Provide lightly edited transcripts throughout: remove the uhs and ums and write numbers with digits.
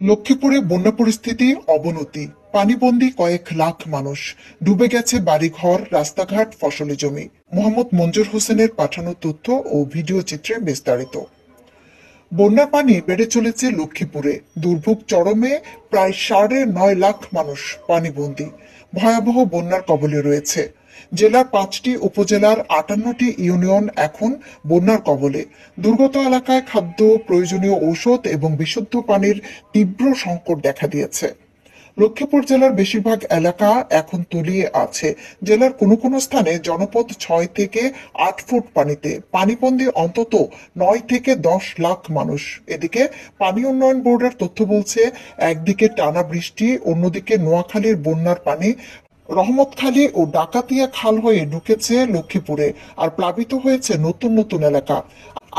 লক্ষ্মীপুরে বন্যা পরিস্থিতি অবনতি, পানিবন্দী কয়েক লাখ মানুষ, ডুবে গেছে বাড়িঘর, রাস্তাঘাট, ফসলি জমি। মোহাম্মদ মঞ্জুর হোসেনের পাঠানো তথ্য ও ভিডিও চিত্রে বিস্তারিত। বন্যার পানি বেড়ে চলেছে লক্ষ্মীপুরে, দুর্ভোগ চরমে, প্রায় 9.5 লাখ মানুষ পানিবন্দী, ভয়াবহ বন্যার কবলে রয়েছে। জেলার 5টি উপজেলার 58টি ইউনিয়ন এখন বন্যার কবলে। দুর্গত এলাকায় খাদ্য, প্রয়োজনীয় ঔষধ এবং বিশুদ্ধ পানির তীব্র সংকট দেখা দিয়েছে। লক্ষ্মীপুর জেলার বেশিরভাগ এলাকা এখন তলিয়ে আছে। জেলার কোনো কোনো স্থানে জনপদ 6 থেকে 8 ফুট পানিতে, পানিবন্দী অন্তত 9 থেকে 10 লাখ মানুষ। এদিকে পানি উন্নয়ন বোর্ডের তথ্য বলছে, একদিকে টানা বৃষ্টি, অন্যদিকে নোয়াখালীর বন্যার পানি রহমতখালী ও ডাকাতিয়া খাল হয়ে ঢুকেছে লক্ষ্মীপুরে, আর প্লাবিত হয়েছে নতুন নতুন এলাকা।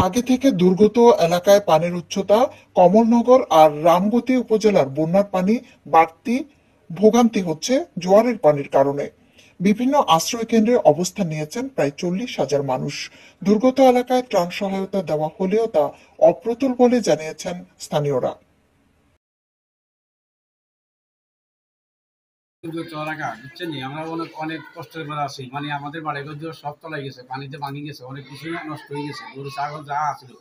আগে থেকে দুর্গত এলাকায় পানির উচ্চতা, কমলনগর আর রামগতি উপজেলার বন্যার পানি বাড়তি, ভোগান্তি হচ্ছে জোয়ারের পানির কারণে। বিভিন্ন আশ্রয় কেন্দ্রে অবস্থান নিয়েছেন প্রায় 40,000 মানুষ। দুর্গত এলাকায় ত্রাণ সহায়তা দেওয়া হলেও তা অপ্রতুল বলে জানিয়েছেন স্থানীয়রা। এলাকা বুঝছেন, আমরা অনেক অনেক কষ্টের পরে আছি। মানে আমাদের বাড়িঘর সব তলায় গেছে, পানিতে ভাঙি গেছে, অনেক কিছুই নষ্ট হয়ে গেছে। গরু ছাগল যা আছিল,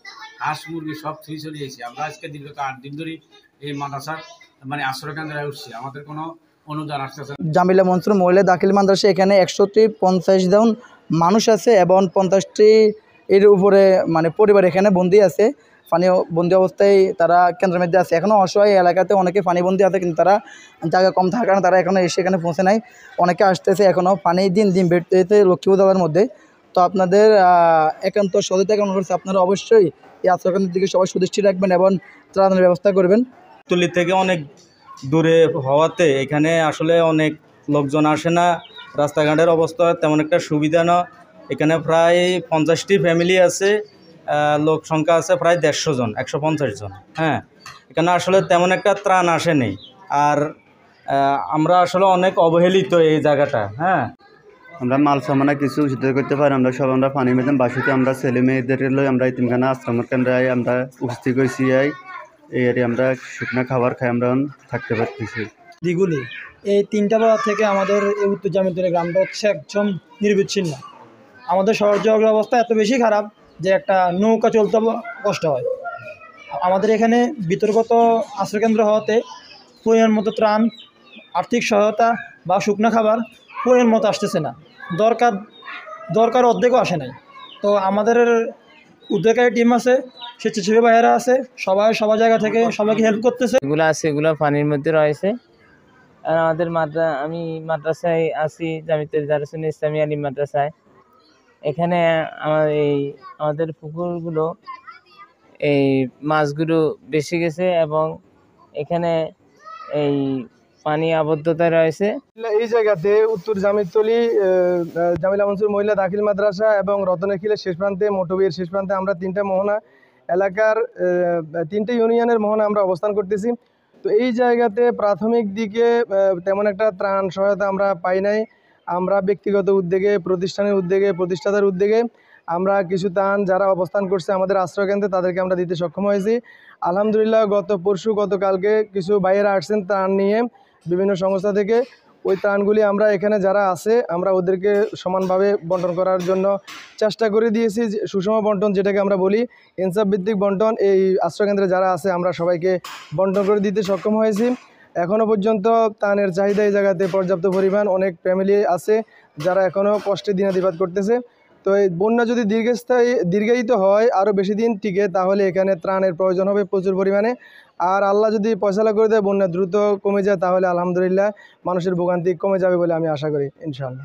হাঁস মুরগি সব থুই চলে গেছে। আমরা আজকে দীর্ঘত 8 দিন ধরে এই মাদ্রাসার মানে আশ্রয় কেন্দ্রে উঠছি। আমাদের কোনো অনুদান আসতেছে। জামিলা মনসুর মহিলা দাখিল মাদ্রাসা, এখানে 150 জন মানুষ আছে এবং 50টি এর উপরে মানে পরিবার এখানে বন্দি আছে। বন্দি অবস্থায় তারা কেন্দ্রের মধ্যে আছে। এখনও অসহায় এলাকাতে অনেকে পানিবন্দি আছে, কিন্তু তারা জায়গা কম থাকার কারণে তারা এখনও এসে এখানে পৌঁছে নাই। অনেকে আসতেছে, এখনও পানি দিন দিন বেড়তেছে লক্ষ্মীপুর জেলার মধ্যে। তো আপনাদের একান্ত সদিতা কেমন করছে, আপনারা অবশ্যই এই আশ্রয়কেন্দ্রের দিকে সবাই সুদৃষ্টি রাখবেন এবং ত্রাণের ব্যবস্থা করবেন। তুলি থেকে অনেক দূরে হওয়াতে এখানে আসলে অনেক লোকজন আসে না। রাস্তাঘাটের অবস্থা তেমন একটা সুবিধা না। এখানে প্রায় 50টি ফ্যামিলি আছে, লোক সংখ্যা আছে প্রায় 150 জন, 150 জন। হ্যাঁ, এখানে আসলে তেমন একটা ত্রাণ আসেনি। আর আমরা আসলে অনেক অবহেলিত এই জায়গাটা। হ্যাঁ, আমরা মাল সামানা কিছু উচিত করতে পারি। আমরা সব আমরা পানি মেদান বাসিতে আমরা ছেলে মেয়েদের লই আমরা ইতিমখানা আশ্রম কেন্দ্রে আমরা উপস্থিত হয়েছি। এই আমরা শুকনা খাবার খাই আমরা থাকতে পারতেছি। দিগুলি এই 3টা বাজার থেকে আমাদের এই উত্তর জামিতলী গ্রামটা হচ্ছে একদম নির্বিচ্ছিন্ন। আমাদের সড়ক অবস্থা এত বেশি খারাপ যে একটা নৌকা চলতে কষ্ট হয়। আমাদের এখানে বিতর্কত আশ্রয়কেন্দ্র হওয়াতে পরিমাণ মতো ত্রাণ, আর্থিক সহায়তা বা শুকনো খাবার পরিমাণ মতো আসতেছে না। দরকার অর্ধেকও আসে নাই। তো আমাদের উদ্যোগকারী টিম আছে, স্বেচ্ছাসেবী ভাইয়েরা আছে, সবার জায়গা থেকে সবাইকে হেল্প করতেছে। এগুলো আছে, এগুলো পানির মধ্যে রয়েছে। আর আমাদের আমি মাদ্রাসায় আছি, জামিতুল দারুসুন ইসলামী আলিম মাদ্রাসায়। এখানে আমাদের পুকুরগুলো এই মাছগুলো বেশি গেছে এবং এখানে এই পানি আবদ্ধতা রয়েছে। এই জায়গাতে উত্তর জামিতলী জামিলা মনসুর মহিলা দাখিল মাদ্রাসা এবং রতনেখিলের শেষ প্রান্তে, মোটবির শেষ প্রান্তে আমরা 3টা মোহনা এলাকার 3টে ইউনিয়নের মোহনা আমরা অবস্থান করতেছি। তো এই জায়গাতে প্রাথমিক দিকে তেমন একটা ত্রাণ সহায়তা আমরা পাই নাই। আমরা ব্যক্তিগত উদ্যোগে, প্রতিষ্ঠানের উদ্যোগে, প্রতিষ্ঠাতার উদ্যোগে আমরা কিছু ত্রাণ যারা অবস্থান করছে আমাদের আশ্রয়কেন্দ্রে তাদেরকে আমরা দিতে সক্ষম হয়েছি। আলহামদুলিল্লাহ গতকালকে কিছু ভাইয়েরা আসছেন ত্রাণ নিয়ে বিভিন্ন সংস্থা থেকে। ওই ত্রাণগুলি আমরা এখানে যারা আছে আমরা ওদেরকে সমানভাবে বন্টন করার জন্য চেষ্টা করে দিয়েছি। সুষম বন্টন যেটাকে আমরা বলি, ইনসাফ ভিত্তিক বন্টন, এই আশ্রয়কেন্দ্রে যারা আছে আমরা সবাইকে বন্টন করে দিতে সক্ষম হয়েছি। এখনও পর্যন্ত ত্রাণের চাহিদা এই জায়গাতে পর্যাপ্ত পরিমাণ। অনেক ফ্যামিলি আছে যারা এখনও কষ্টে দিনাতিপাত করতেছে। তো এই বন্যা যদি দীর্ঘায়িত হয়, আরও বেশি দিন টিকে, তাহলে এখানে ত্রাণের প্রয়োজন হবে প্রচুর পরিমাণে। আর আল্লাহ যদি ফয়সালা করে দেয়, বন্যা দ্রুত কমে যায়, তাহলে আলহামদুলিল্লাহ মানুষের ভোগান্তি কমে যাবে বলে আমি আশা করি, ইনশাআল্লাহ।